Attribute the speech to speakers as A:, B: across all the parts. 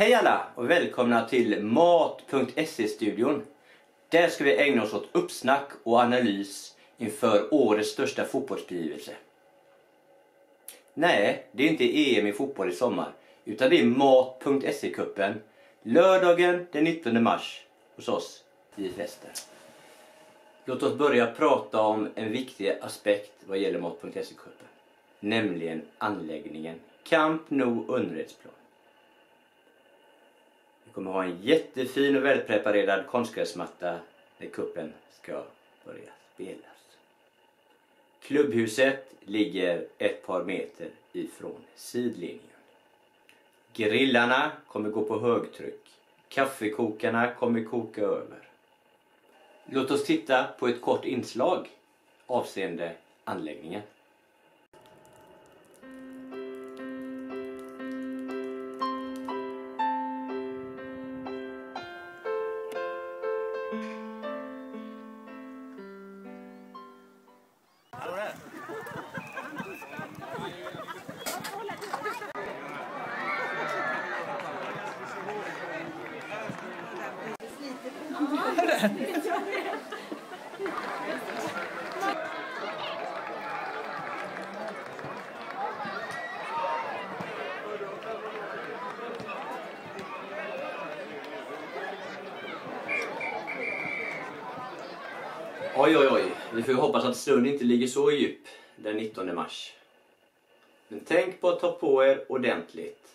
A: Hej alla och välkomna till Mat.se-studion. Där ska vi ägna oss åt uppsnack och analys inför årets största fotbollsbegivelse. Nej, det är inte EM i fotboll i sommar, utan det är Mat.se-cupen lördagen den 19 mars hos oss i Väster. Låt oss börja prata om en viktig aspekt vad gäller Mat.se-cupen, nämligen anläggningen Camp Nou underrättsplan. Vi kommer ha en jättefin och välpreparerad konstgräsmatta när kuppen ska börja spelas. Klubbhuset ligger ett par meter ifrån sidlinjen. Grillarna kommer gå på högtryck. Kaffekokarna kommer koka över. Låt oss titta på ett kort inslag avseende anläggningen. Oj, vi får hoppas att stund inte ligger så djup den 19 mars. Men tänk på att ta på er ordentligt.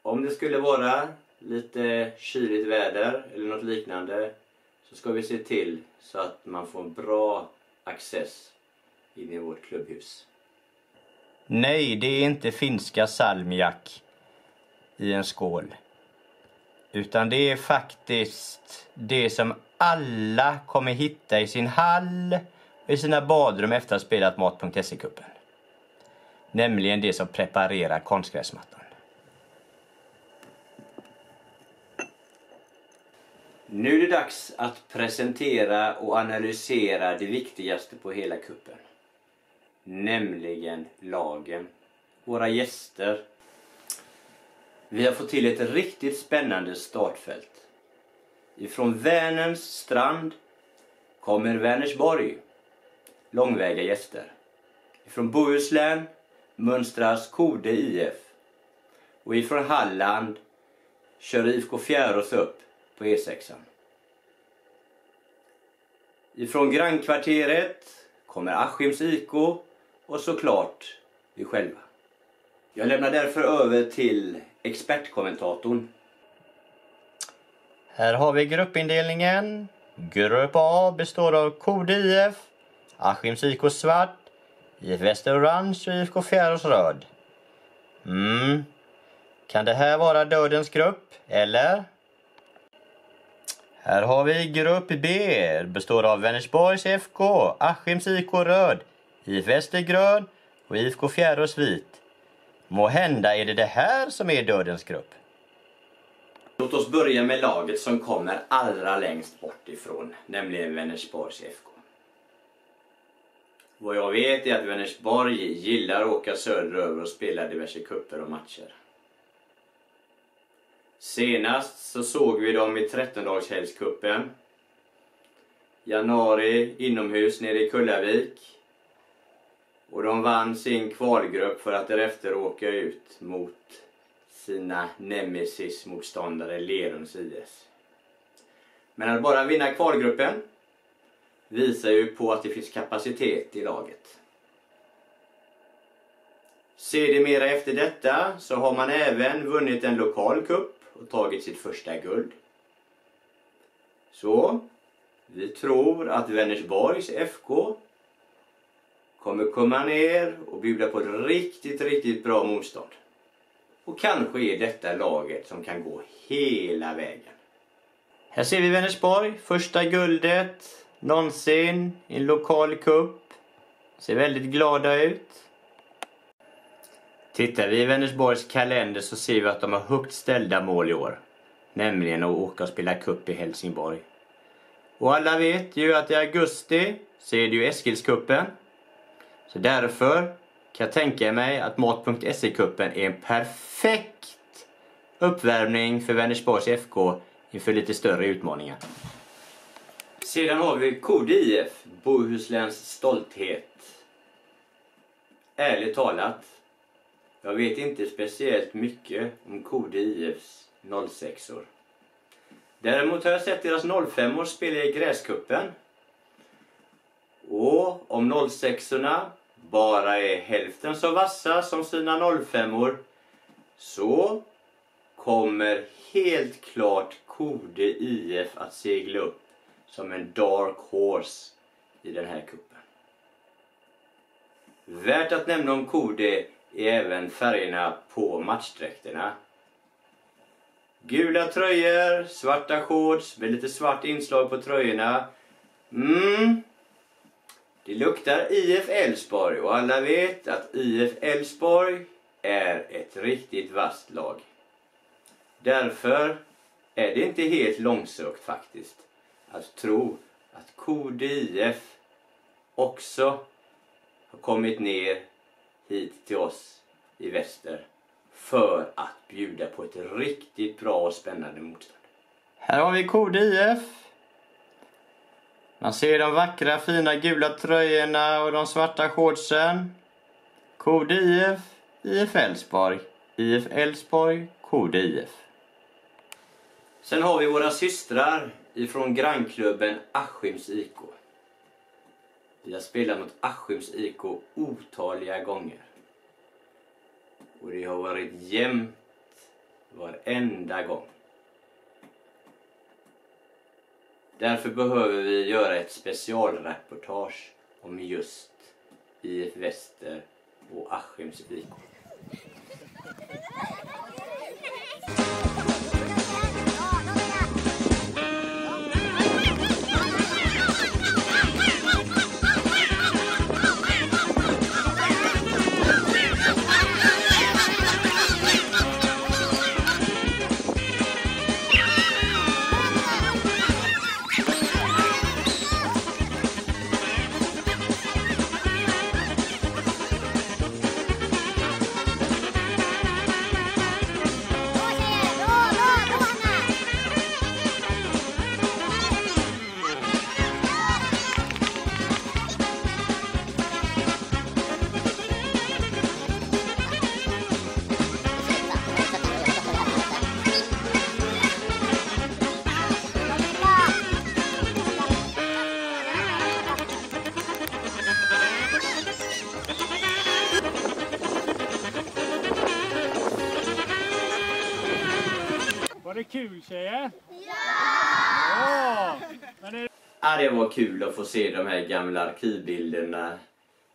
A: Om det skulle vara lite kyligt väder eller något liknande så ska vi se till så att man får en bra access in i vårt klubbhus. Nej, det är inte finska salmiak i en skål. Utan det är faktiskt det som alla kommer hitta i sin hall och i sina badrum efter att ha spelat Mat.se-cupen. Nämligen det som preparerar konstgräsmattan. Nu är det dags att presentera och analysera det viktigaste på hela kuppen. Nämligen lagen. Våra gäster. Vi har fått till ett riktigt spännande startfält. Ifrån Vänerns strand kommer Vänersborg. Långväga gäster. Ifrån Bohuslän mönstras Kode IF. Och ifrån Halland kör IFK Fjärås upp på E6. Ifrån grannkvarteret kommer Askims IK och såklart vi själva. Jag lämnar därför över till expertkommentatorn. Här har vi gruppindelningen. Grupp A består av Kode IF, Askims IK svart, IF Väster orange och IFK Fjärås röd. Kan det här vara dödens grupp, eller? Här har vi grupp B, består av Vänersborgs FK, Askims IK röd, IF Väster grön och IFK Fjärås vit. Må hända är det här som är dödens grupp. Låt oss börja med laget som kommer allra längst bort ifrån, nämligen Vänersborgs FK. Vad jag vet är att Vänersborg gillar att åka söderöver och spela diverse kupper och matcher. Senast så såg vi dem i 13-dagshelgskuppen. Januari inomhus nere i Kullavik. Och de vann sin kvalgrupp för att därefter åka ut mot sina nemesis-motståndare Lerums IS. Men att bara vinna kvalgruppen visar ju på att det finns kapacitet i laget. Sedermera efter detta så har man även vunnit en lokal cup och tagit sitt första guld. Så vi tror att Vänersborgs FK kommer komma ner och bjuda på ett riktigt bra motstånd. Och kanske är detta laget som kan gå hela vägen. Här ser vi Vänersborg, första guldet någonsin i en lokal cup. Ser väldigt glada ut. Tittar vi i Vänersborgs kalender så ser vi att de har högt ställda mål i år. Nämligen att åka och spela cup i Helsingborg. Och alla vet ju att i augusti så är det ju Eskilskuppen. Så därför kan jag tänka mig att Mat.se-cupen är en perfekt uppvärmning för Vänersborgs FK inför lite större utmaningar. Sedan har vi Kode IF, Bohusläns stolthet. Ärligt talat, jag vet inte speciellt mycket om Kode IFs 06-or. Däremot har jag sett deras 05-or spela i gräskuppen. Och om 06-orna bara är hälften så vassa som sina 05-or så kommer helt klart Kode IF att segla upp som en dark horse i den här kuppen. Värt att nämna om Kode är även färgerna på matchdräkterna. Gula tröjor, svarta shorts med lite svart inslag på tröjorna. Det luktar IF Elfsborg och alla vet att IF Elfsborg är ett riktigt vasst lag. Därför är det inte helt långsökt faktiskt att tro att Kode IF också har kommit ner hit till oss i väster för att bjuda på ett riktigt bra och spännande motstånd. Här har vi Kode IF. Man ser de vackra fina gula tröjorna och de svarta shortsen. Kode IF, IF Elfsborg. IF Elfsborg, Kode IF. Sen har vi våra systrar ifrån grannklubben Askims IK. Vi har spelat mot Askims IK otaliga gånger. Och det har varit jämnt varenda gång. Därför behöver vi göra ett specialreportage om just IF Väster och Askims IK.
B: Var det kul, tjejer? Ja!
A: Det var kul att få se de här gamla arkivbilderna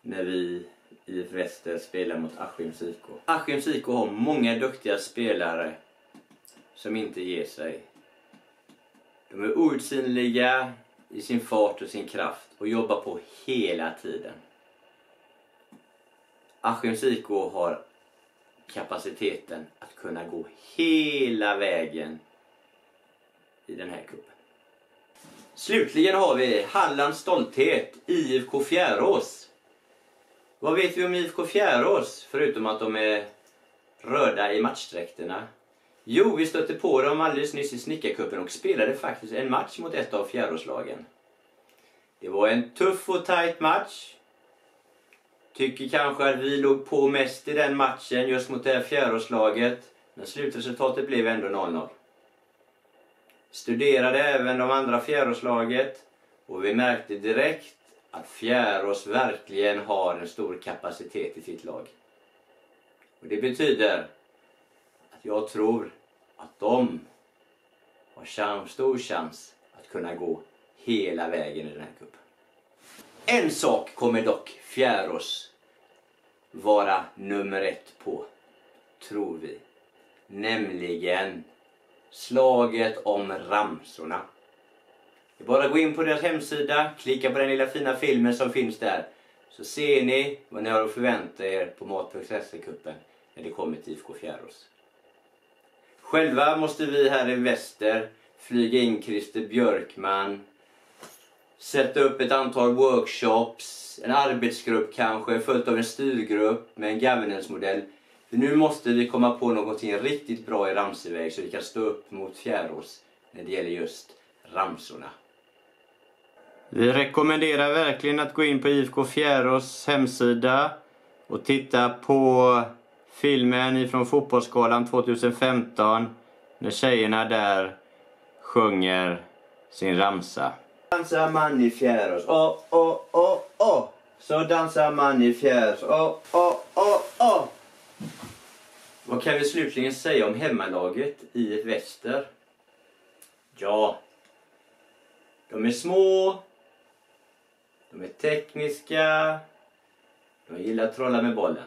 A: när vi i Väster spelar mot Askims IK. Askims IK har många duktiga spelare som inte ger sig. De är outsinliga i sin fart och sin kraft och jobbar på hela tiden. Askims IK har kapaciteten att kunna gå hela vägen i den här kuppen. Slutligen har vi Hallands stolthet, IFK Fjärås. Vad vet vi om IFK Fjärås förutom att de är röda i matchdräkterna? Jo, vi stötte på dem alldeles nyss i Snickarkuppen och spelade faktiskt en match mot ett av Fjäråslagen. Det var en tuff och tajt match. Tycker kanske att vi låg på mest i den matchen just mot det här Fjäråslaget. Men slutresultatet blev ändå 0-0. Studerade även de andra Fjäråslaget och vi märkte direkt att Fjärås verkligen har en stor kapacitet i sitt lag. Och det betyder att jag tror att de har stor chans att kunna gå hela vägen i den här kuppen. En sak kommer dock Fjärås vara nummer 1 på, tror vi. Nämligen slaget om ramsorna. Det är bara att gå in på deras hemsida, klicka på den lilla fina filmen som finns där. Så ser ni vad ni har att förvänta er på Mat.se-kuppen när det kommer till IFK Fjärås. Själva måste vi här i väster flyga in Christer Björkman, sätta upp ett antal workshops, en arbetsgrupp kanske, följt av en styrgrupp med en governance-modell. För nu måste vi komma på någonting riktigt bra i ramseväg så vi kan stå upp mot Fjärås när det gäller just ramsorna. Vi rekommenderar verkligen att gå in på IFK Fjärås hemsida och titta på filmen ifrån Fotbollsskalan 2015 när tjejerna där sjunger sin ramsa. Dansar man i Fjärås, åh, åh, åh, åh. Så dansar man i Fjärås, åh, åh, åh, åh. Vad kan vi slutligen säga om hemmalaget i ett väster? Ja, de är små, de är tekniska, de gillar att trolla med bollen.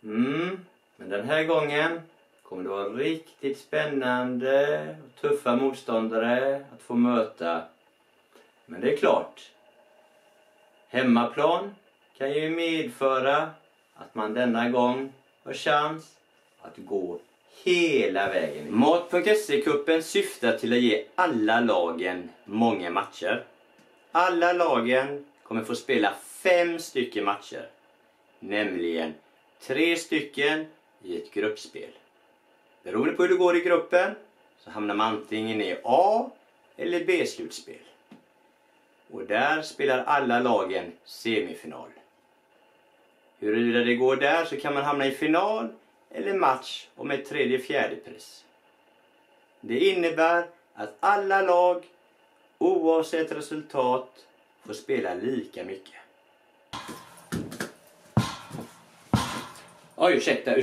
A: Men den här gången kommer det vara riktigt spännande och tuffa motståndare att få möta. Men det är klart, hemmaplan kan ju medföra att man denna gång har chans att gå hela vägen. Mat.se-cupen syftar till att ge alla lagen många matcher. Alla lagen kommer få spela 5 stycken matcher. Nämligen 3 stycken i ett gruppspel. Beroende på hur det går i gruppen så hamnar man antingen i A- eller B-slutspel. Och där spelar alla lagen semifinal. Huruvida det går där så kan man hamna i final eller match om ett 3:e-4:e pris. Det innebär att alla lag, oavsett resultat, får spela lika mycket. Oj, ursäkta.